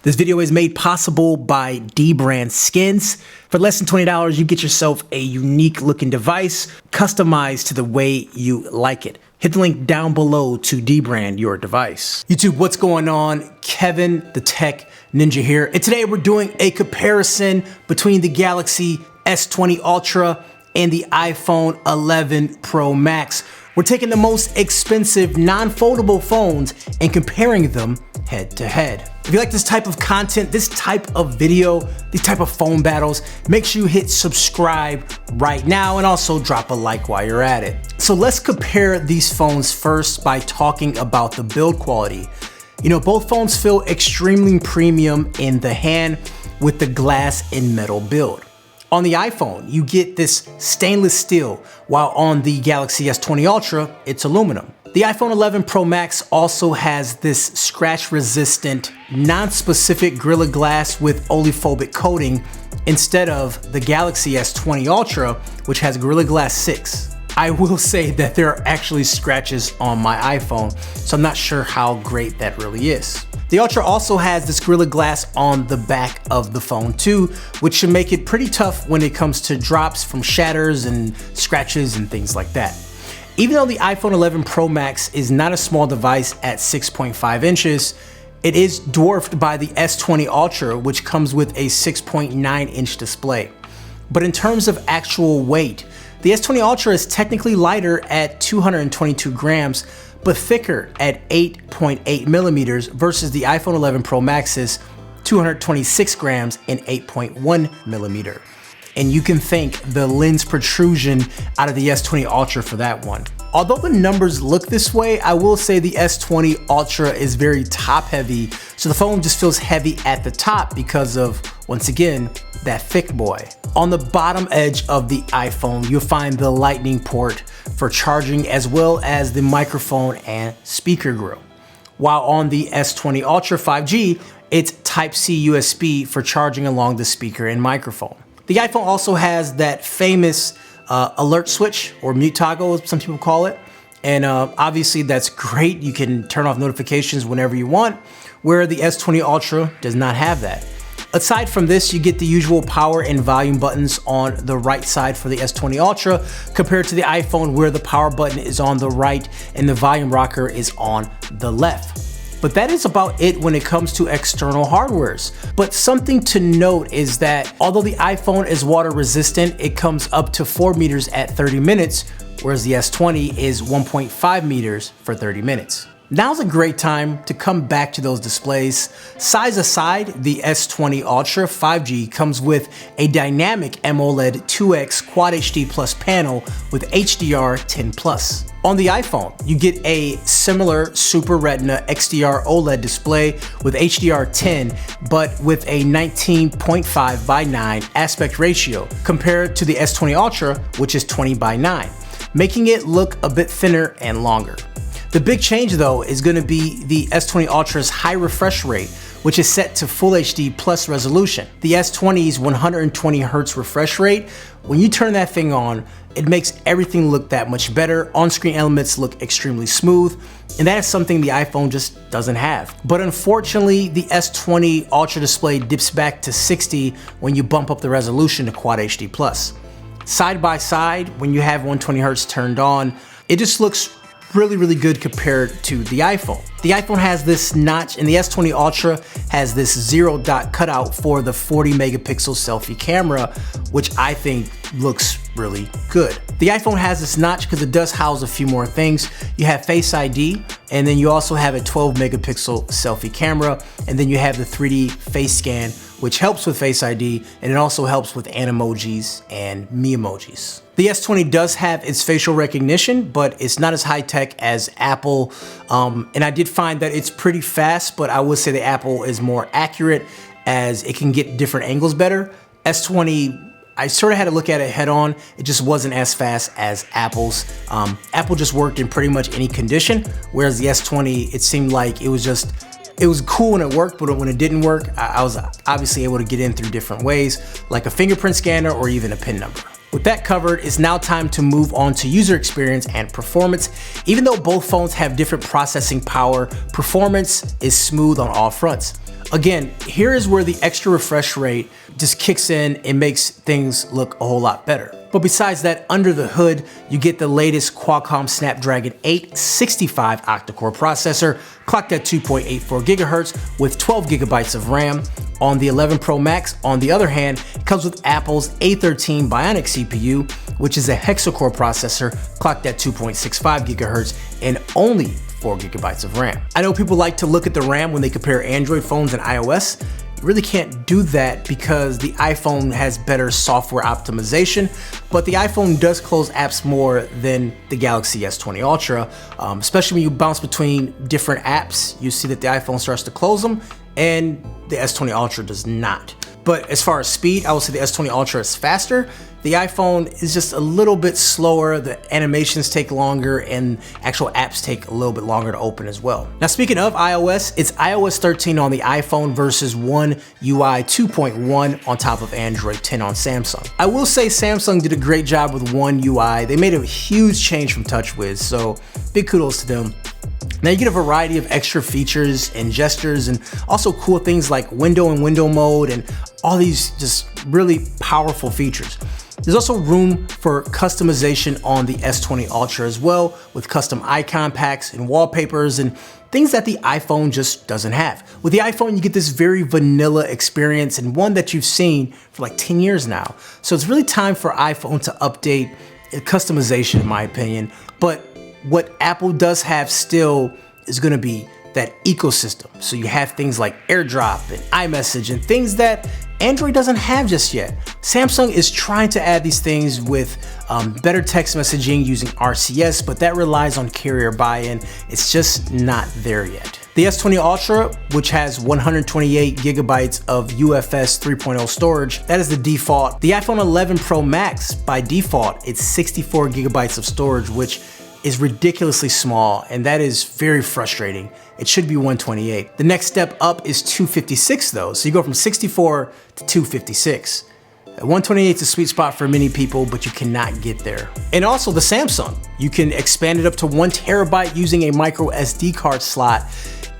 This video is made possible by D-Brand Skins. For less than $20, you get yourself a unique looking device customized to the way you like it. Hit the link down below to D-Brand your device. YouTube, what's going on? Kevin, the Tech Ninja here. And today we're doing a comparison between the Galaxy S20 Ultra and the iPhone 11 Pro Max. We're taking the most expensive non-foldable phones and comparing them head to head. If you like this type of content, this type of video, these type of phone battles, make sure you hit subscribe right now and also drop a like while you're at it. So let's compare these phones first by talking about the build quality. You know, both phones feel extremely premium in the hand with the glass and metal build. On the iPhone, you get this stainless steel, while on the Galaxy S20 Ultra, it's aluminum. The iPhone 11 Pro Max also has this scratch-resistant, non-specific Gorilla Glass with oleophobic coating instead of the Galaxy S20 Ultra, which has Gorilla Glass 6. I will say that there are actually scratches on my iPhone, so I'm not sure how great that really is. The Ultra also has this Gorilla Glass on the back of the phone too, which should make it pretty tough when it comes to drops from shatters and scratches and things like that. Even though the iPhone 11 Pro Max is not a small device at 6.5 inches, it is dwarfed by the S20 Ultra, which comes with a 6.9 inch display. But in terms of actual weight, the S20 Ultra is technically lighter at 222 grams, but thicker at 8.8 millimeters versus the iPhone 11 Pro Max's 226 grams and 8.1 millimeter. And you can thank the lens protrusion out of the S20 Ultra for that one. Although the numbers look this way, I will say the S20 Ultra is very top heavy, so the phone just feels heavy at the top because of, once again, that thick boy. On the bottom edge of the iPhone, you'll find the Lightning port for charging as well as the microphone and speaker grill. While on the S20 Ultra 5G, it's Type-C USB for charging along the speaker and microphone. The iPhone also has that famous alert switch, or mute toggle as some people call it. And obviously that's great. You can turn off notifications whenever you want, where the S20 Ultra does not have that. Aside from this, you get the usual power and volume buttons on the right side for the S20 Ultra compared to the iPhone, where the power button is on the right and the volume rocker is on the left. But that is about it when it comes to external hardwares. But something to note is that although the iPhone is water resistant, it comes up to 4 meters at 30 minutes, whereas the S20 is 1.5 meters for 30 minutes. Now's a great time to come back to those displays. Size aside, the S20 Ultra 5G comes with a dynamic AMOLED 2X Quad HD Plus panel with HDR10+. On the iPhone, you get a similar Super Retina XDR OLED display with HDR10, but with a 19.5:9 aspect ratio compared to the S20 Ultra, which is 20:9, making it look a bit thinner and longer. The big change though is going to be the S20 Ultra's high refresh rate, which is set to Full HD Plus resolution. The S20's 120 Hz refresh rate, when you turn that thing on, it makes everything look that much better. On-screen elements look extremely smooth, and that is something the iPhone just doesn't have. But unfortunately, the S20 Ultra display dips back to 60 when you bump up the resolution to Quad HD Plus. Side by side, when you have 120 Hz turned on, it just looks really good compared to the iPhone. The iPhone has this notch and the S20 Ultra has this 0 dot cutout for the 40 megapixel selfie camera, which I think looks really good. The iPhone has this notch because it does house a few more things. You have Face ID, and then you also have a 12 megapixel selfie camera, and then you have the 3D face scan, which helps with Face ID, and it also helps with Animojis and Me emojis. The S20 does have its facial recognition, but it's not as high tech as Apple. And I did find that it's pretty fast, but I would say the Apple is more accurate as it can get different angles better. S20, I sort of had to look at it head on. It just wasn't as fast as Apple's. Apple just worked in pretty much any condition, whereas the S20, it seemed like it was cool when it worked, but when it didn't work, I was obviously able to get in through different ways, like a fingerprint scanner or even a PIN number. With that covered, it's now time to move on to user experience and performance. Even though both phones have different processing power, performance is smooth on all fronts. Again, here is where the extra refresh rate just kicks in and makes things look a whole lot better. But besides that, under the hood, you get the latest Qualcomm Snapdragon 865 octa-core processor, clocked at 2.84 gigahertz with 12 gigabytes of RAM. On the 11 Pro Max, on the other hand, it comes with Apple's A13 Bionic CPU, which is a hexa-core processor, clocked at 2.65 gigahertz and only 4 gigabytes of RAM. I know people like to look at the RAM when they compare Android phones and iOS. You really can't do that because the iPhone has better software optimization, but the iPhone does close apps more than the Galaxy S20 Ultra, especially when you bounce between different apps. You see that the iPhone starts to close them and the S20 Ultra does not. But as far as speed, I would say the S20 Ultra is faster. The iPhone is just a little bit slower, the animations take longer, and actual apps take a little bit longer to open as well. Now speaking of iOS, it's iOS 13 on the iPhone versus One UI 2.1 on top of Android 10 on Samsung. I will say Samsung did a great job with One UI. They made a huge change from TouchWiz, so big kudos to them. Now you get a variety of extra features and gestures and also cool things like window and window mode and all these just really powerful features. There's also room for customization on the S20 Ultra as well, with custom icon packs and wallpapers and things that the iPhone just doesn't have. With the iPhone, you get this very vanilla experience and one that you've seen for like 10 years now. So it's really time for iPhone to update customization, in my opinion. But what Apple does have still is gonna be that ecosystem. So you have things like AirDrop and iMessage and things that Android doesn't have just yet. Samsung is trying to add these things with better text messaging using RCS, but that relies on carrier buy-in. It's just not there yet. The S20 Ultra, which has 128 gigabytes of UFS 3.0 storage, that is the default. The iPhone 11 Pro Max, by default, it's 64 gigabytes of storage, which is ridiculously small, and that is very frustrating. It should be 128. The next step up is 256 though, so you go from 64 to 256. 128 is a sweet spot for many people, but you cannot get there. And also the Samsung, you can expand it up to 1 terabyte using a micro SD card slot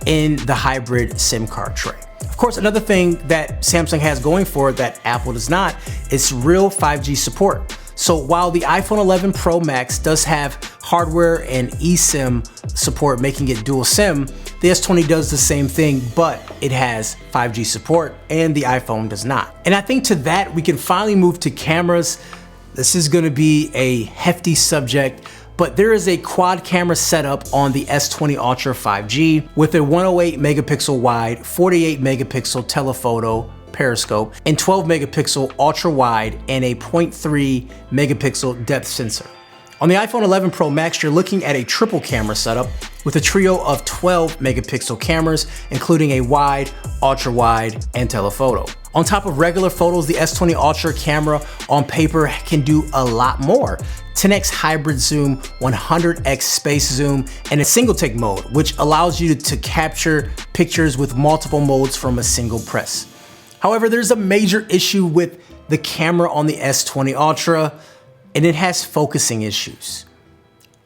in the hybrid SIM card tray. Of course, another thing that Samsung has going for it that Apple does not is real 5G support. So while the iPhone 11 Pro Max does have hardware and eSIM support, making it dual SIM, the S20 does the same thing, but it has 5G support and the iPhone does not. And I think to that, we can finally move to cameras. This is gonna be a hefty subject, but there is a quad camera setup on the S20 Ultra 5G with a 108 megapixel wide, 48 megapixel telephoto, periscope, and 12 megapixel ultra wide and a 0.3 megapixel depth sensor. On the iPhone 11 Pro Max, you're looking at a triple camera setup with a trio of 12 megapixel cameras, including a wide, ultra wide, and telephoto. On top of regular photos, the S20 Ultra camera on paper can do a lot more. 10x hybrid zoom, 100x space zoom, and a single take mode, which allows you to capture pictures with multiple modes from a single press. However, there's a major issue with the camera on the S20 Ultra, and it has focusing issues.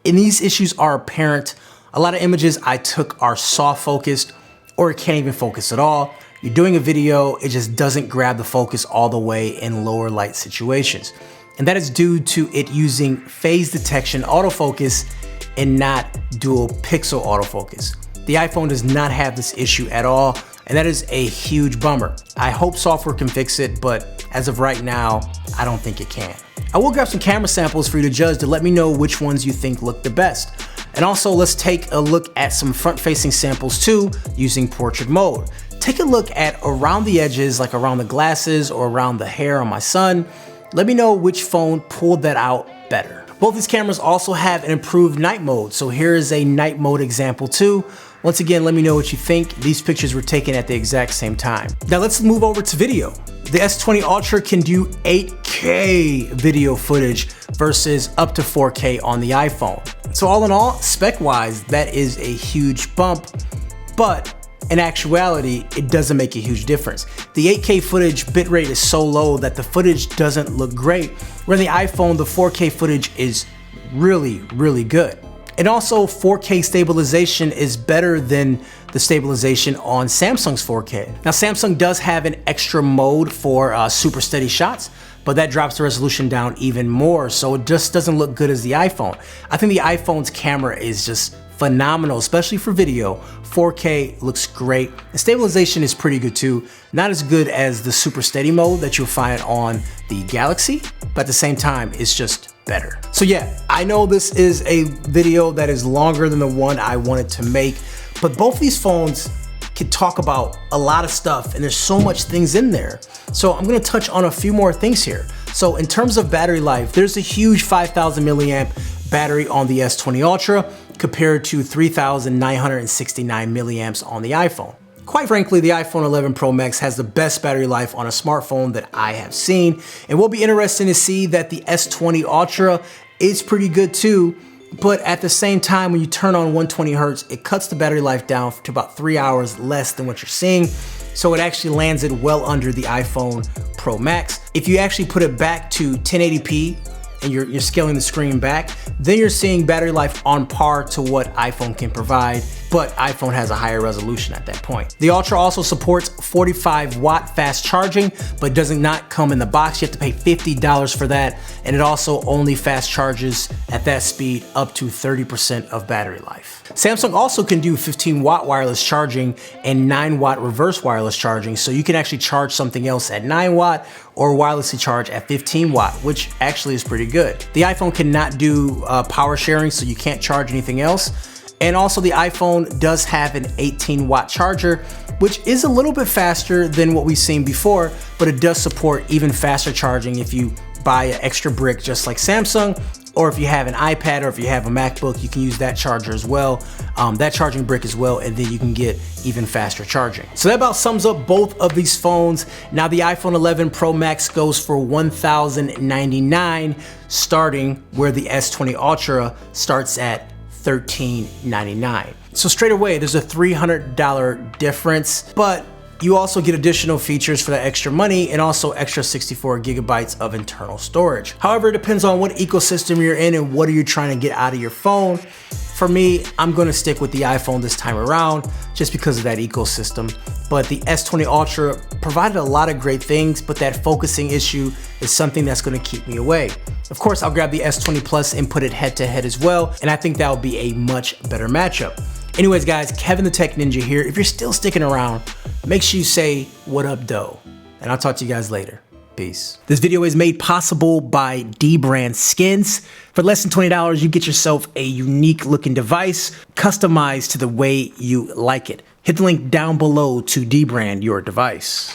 And these issues are apparent. A lot of images I took are soft focused, or it can't even focus at all. You're doing a video, it just doesn't grab the focus all the way in lower light situations. And that is due to it using phase detection autofocus and not dual pixel autofocus. The iPhone does not have this issue at all, and that is a huge bummer. I hope software can fix it, but as of right now, I don't think it can. I will grab some camera samples for you to judge to let me know which ones you think look the best. And also, let's take a look at some front-facing samples too, using portrait mode. Take a look at around the edges, like around the glasses or around the hair on my son. Let me know which phone pulled that out better. Both these cameras also have an improved night mode, so here is a night mode example too. Once again, let me know what you think. These pictures were taken at the exact same time. Now let's move over to video. The S20 Ultra can do 8K video footage versus up to 4K on the iPhone. So all in all, spec-wise, that is a huge bump, but in actuality, it doesn't make a huge difference. The 8K footage bitrate is so low that the footage doesn't look great, where on the iPhone, the 4K footage is really, really good. And also 4K stabilization is better than the stabilization on Samsung's 4K. Now Samsung does have an extra mode for super steady shots, but that drops the resolution down even more, so it just doesn't look good as the iPhone. I think the iPhone's camera is just phenomenal, especially for video. 4K looks great. The stabilization is pretty good too. Not as good as the super steady mode that you'll find on the Galaxy, but at the same time, it's just better. So yeah, I know this is a video that is longer than the one I wanted to make, but both of these phones can talk about a lot of stuff and there's so much things in there. So I'm gonna touch on a few more things here. So in terms of battery life, there's a huge 5,000 milliamp battery on the S20 Ultra compared to 3,969 milliamps on the iPhone. Quite frankly, the iPhone 11 Pro Max has the best battery life on a smartphone that I have seen, and we'll be interested to see that the S20 Ultra is pretty good too, but at the same time, when you turn on 120 Hertz, it cuts the battery life down to about 3 hours less than what you're seeing, so it actually lands it well under the iPhone Pro Max. If you actually put it back to 1080p, and you're scaling the screen back, then you're seeing battery life on par to what iPhone can provide, but iPhone has a higher resolution at that point. The Ultra also supports 45-watt fast charging, but does not come in the box. You have to pay $50 for that, and it also only fast charges at that speed up to 30% of battery life. Samsung also can do 15-watt wireless charging and 9-watt reverse wireless charging, so you can actually charge something else at 9-watt or wirelessly charge at 15-watt, which actually is pretty good. The iPhone cannot do power sharing, so you can't charge anything else. And also the iPhone does have an 18-watt charger, which is a little bit faster than what we've seen before, but it does support even faster charging if you buy an extra brick just like Samsung, or if you have an iPad or if you have a MacBook, you can use that charger as well, that charging brick as well, and then you can get even faster charging. So that about sums up both of these phones. Now the iPhone 11 Pro Max goes for $1,099 starting, where the S20 Ultra starts at $1,399. So straight away, there's a $300 difference, but you also get additional features for that extra money and also extra 64 gigabytes of internal storage. However, it depends on what ecosystem you're in and what are you trying to get out of your phone. For me, I'm gonna stick with the iPhone this time around just because of that ecosystem. But the S20 Ultra provided a lot of great things, but that focusing issue is something that's gonna keep me away. Of course, I'll grab the S20 Plus and put it head to head as well, and I think that would be a much better matchup. Anyways guys, Kevin the Tech Ninja here. If you're still sticking around, make sure you say, what up, doe? And I'll talk to you guys later. Peace. This video is made possible by D-Brand Skins. For less than $20, you get yourself a unique looking device customized to the way you like it. Hit the link down below to D-Brand your device.